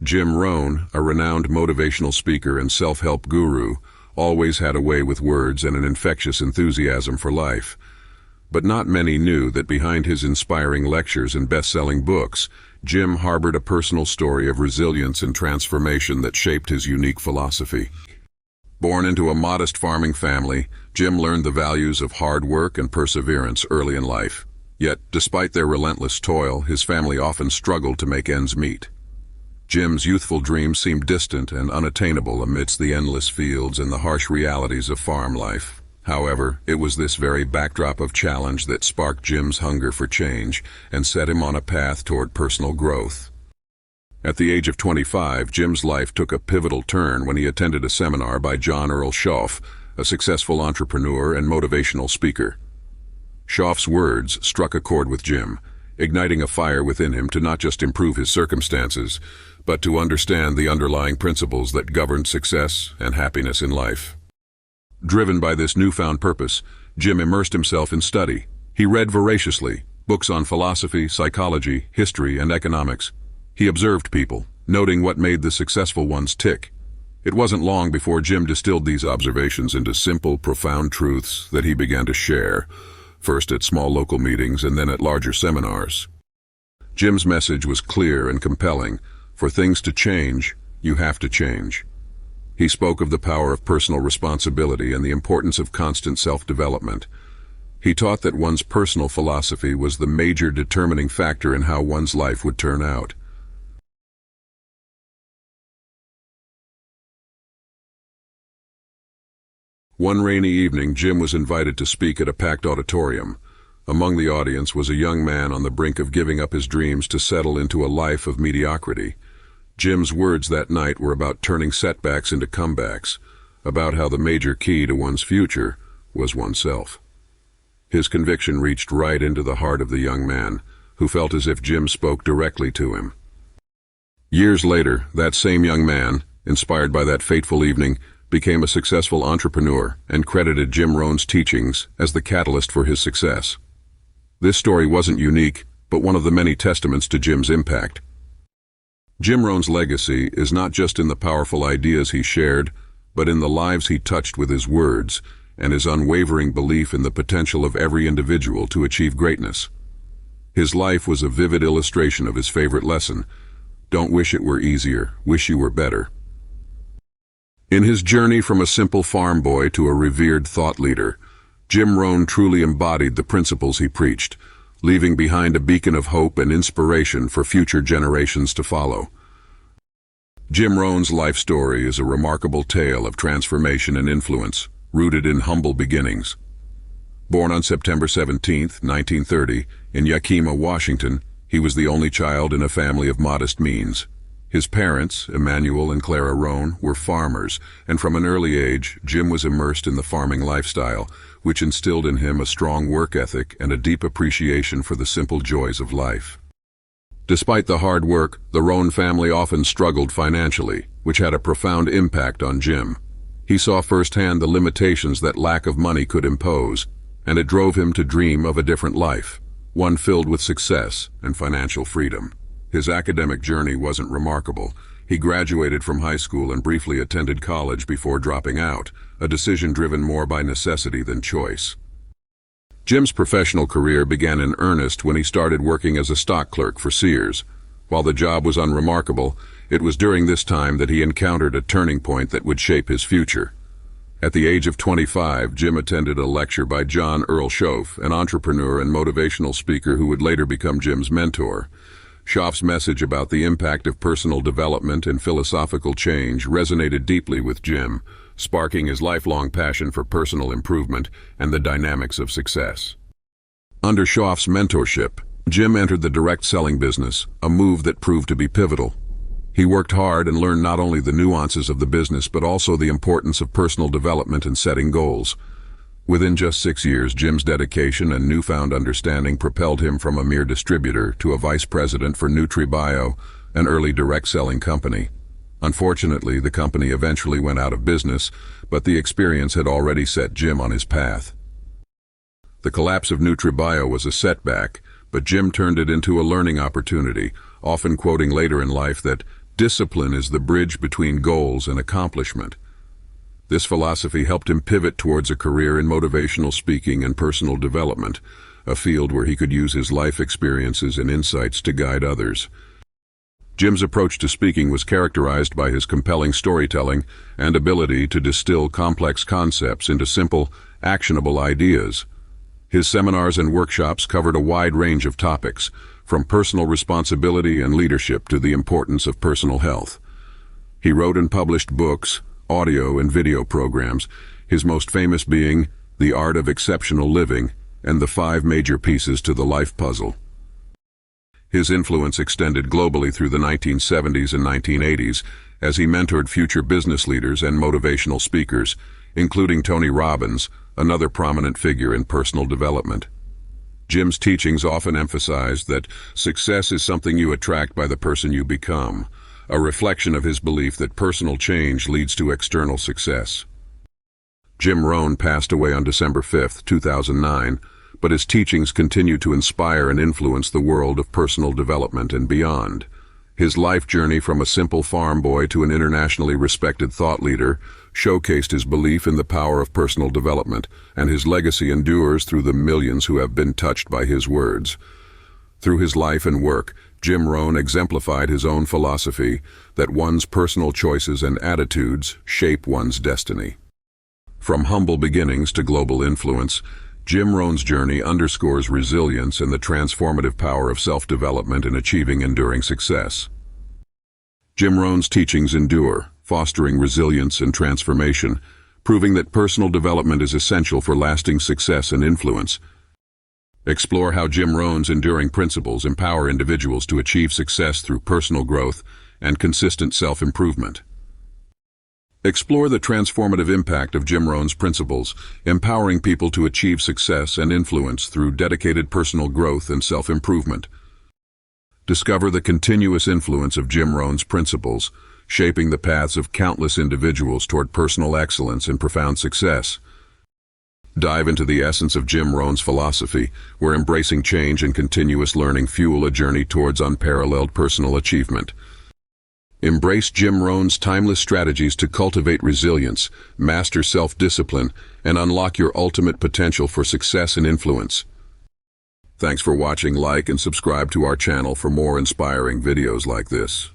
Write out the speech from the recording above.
Jim Rohn, a renowned motivational speaker and self-help guru, always had a way with words and an infectious enthusiasm for life. But not many knew that behind his inspiring lectures and best-selling books, Jim harbored a personal story of resilience and transformation that shaped his unique philosophy. Born into a modest farming family, Jim learned the values of hard work and perseverance early in life. Yet, despite their relentless toil, his family often struggled to make ends meet. Jim's youthful dreams seemed distant and unattainable amidst the endless fields and the harsh realities of farm life. However, it was this very backdrop of challenge that sparked Jim's hunger for change and set him on a path toward personal growth. At the age of 25, Jim's life took a pivotal turn when he attended a seminar by John Earl Schoff, a successful entrepreneur and motivational speaker. Schoff's words struck a chord with Jim, igniting a fire within him to not just improve his circumstances, but to understand the underlying principles that govern success and happiness in life. Driven by this newfound purpose, Jim immersed himself in study. He read voraciously, books on philosophy, psychology, history, and economics. He observed people, noting what made the successful ones tick. It wasn't long before Jim distilled these observations into simple, profound truths that he began to share, first at small local meetings and then at larger seminars. Jim's message was clear and compelling. For things to change, you have to change. He spoke of the power of personal responsibility and the importance of constant self-development. He taught that one's personal philosophy was the major determining factor in how one's life would turn out. One rainy evening, Jim was invited to speak at a packed auditorium. Among the audience was a young man on the brink of giving up his dreams to settle into a life of mediocrity. Jim's words that night were about turning setbacks into comebacks, about how the major key to one's future was oneself. His conviction reached right into the heart of the young man, who felt as if Jim spoke directly to him. Years later, that same young man, inspired by that fateful evening, became a successful entrepreneur and credited Jim Rohn's teachings as the catalyst for his success. This story wasn't unique, but one of the many testaments to Jim's impact. Jim Rohn's legacy is not just in the powerful ideas he shared, but in the lives he touched with his words and his unwavering belief in the potential of every individual to achieve greatness. His life was a vivid illustration of his favorite lesson: don't wish it were easier, wish you were better. In his journey from a simple farm boy to a revered thought leader, Jim Rohn truly embodied the principles he preached, leaving behind a beacon of hope and inspiration for future generations to follow. Jim Rohn's life story is a remarkable tale of transformation and influence, rooted in humble beginnings. Born on September 17, 1930, in Yakima, Washington, he was the only child in a family of modest means. His parents, Emanuel and Clara Rohn, were farmers, and from an early age, Jim was immersed in the farming lifestyle, which instilled in him a strong work ethic and a deep appreciation for the simple joys of life. Despite the hard work, the Rohn family often struggled financially, which had a profound impact on Jim. He saw firsthand the limitations that lack of money could impose, and it drove him to dream of a different life, one filled with success and financial freedom. His academic journey wasn't remarkable. He graduated from high school and briefly attended college before dropping out, a decision driven more by necessity than choice. Jim's professional career began in earnest when he started working as a stock clerk for Sears. While the job was unremarkable, it was during this time that he encountered a turning point that would shape his future. At the age of 25, Jim attended a lecture by John Earl Schoff, an entrepreneur and motivational speaker who would later become Jim's mentor. Schoff's message about the impact of personal development and philosophical change resonated deeply with Jim, sparking his lifelong passion for personal improvement and the dynamics of success. Under Schoff's mentorship, Jim entered the direct selling business, a move that proved to be pivotal. He worked hard and learned not only the nuances of the business but also the importance of personal development and setting goals. Within just 6 years, Jim's dedication and newfound understanding propelled him from a mere distributor to a vice president for NutriBio, an early direct selling company. Unfortunately, the company eventually went out of business, but the experience had already set Jim on his path. The collapse of NutriBio was a setback, but Jim turned it into a learning opportunity, often quoting later in life that Discipline is the bridge between goals and accomplishment. This philosophy helped him pivot towards a career in motivational speaking and personal development, a field where he could use his life experiences and insights to guide others. Jim's approach to speaking was characterized by his compelling storytelling and ability to distill complex concepts into simple, actionable ideas. His seminars and workshops covered a wide range of topics, from personal responsibility and leadership to the importance of personal health. He wrote and published books, audio and video programs, his most famous being The Art of Exceptional Living and the 5 Major Pieces to the Life Puzzle. His influence extended globally through the 1970s and 1980s as he mentored future business leaders and motivational speakers, including Tony Robbins, another prominent figure in personal development. Jim's teachings often emphasized that success is something you attract by the person you become, a reflection of his belief that personal change leads to external success. Jim Rohn passed away on December 5, 2009, but his teachings continue to inspire and influence the world of personal development and beyond. His life journey from a simple farm boy to an internationally respected thought leader showcased his belief in the power of personal development, and his legacy endures through the millions who have been touched by his words. Through his life and work, Jim Rohn exemplified his own philosophy that one's personal choices and attitudes shape one's destiny. From humble beginnings to global influence, Jim Rohn's journey underscores resilience and the transformative power of self-development in achieving enduring success. Jim Rohn's teachings endure, fostering resilience and transformation, proving that personal development is essential for lasting success and influence. Explore how Jim Rohn's enduring principles empower individuals to achieve success through personal growth and consistent self-improvement. Explore the transformative impact of Jim Rohn's principles, empowering people to achieve success and influence through dedicated personal growth and self-improvement. Discover the continuous influence of Jim Rohn's principles, shaping the paths of countless individuals toward personal excellence and profound success. Dive into the essence of Jim Rohn's philosophy, where embracing change and continuous learning fuel a journey towards unparalleled personal achievement. Embrace Jim Rohn's timeless strategies to cultivate resilience, master self-discipline, and unlock your ultimate potential for success and influence. Thanks for watching. Like and subscribe to our channel for more inspiring videos like this.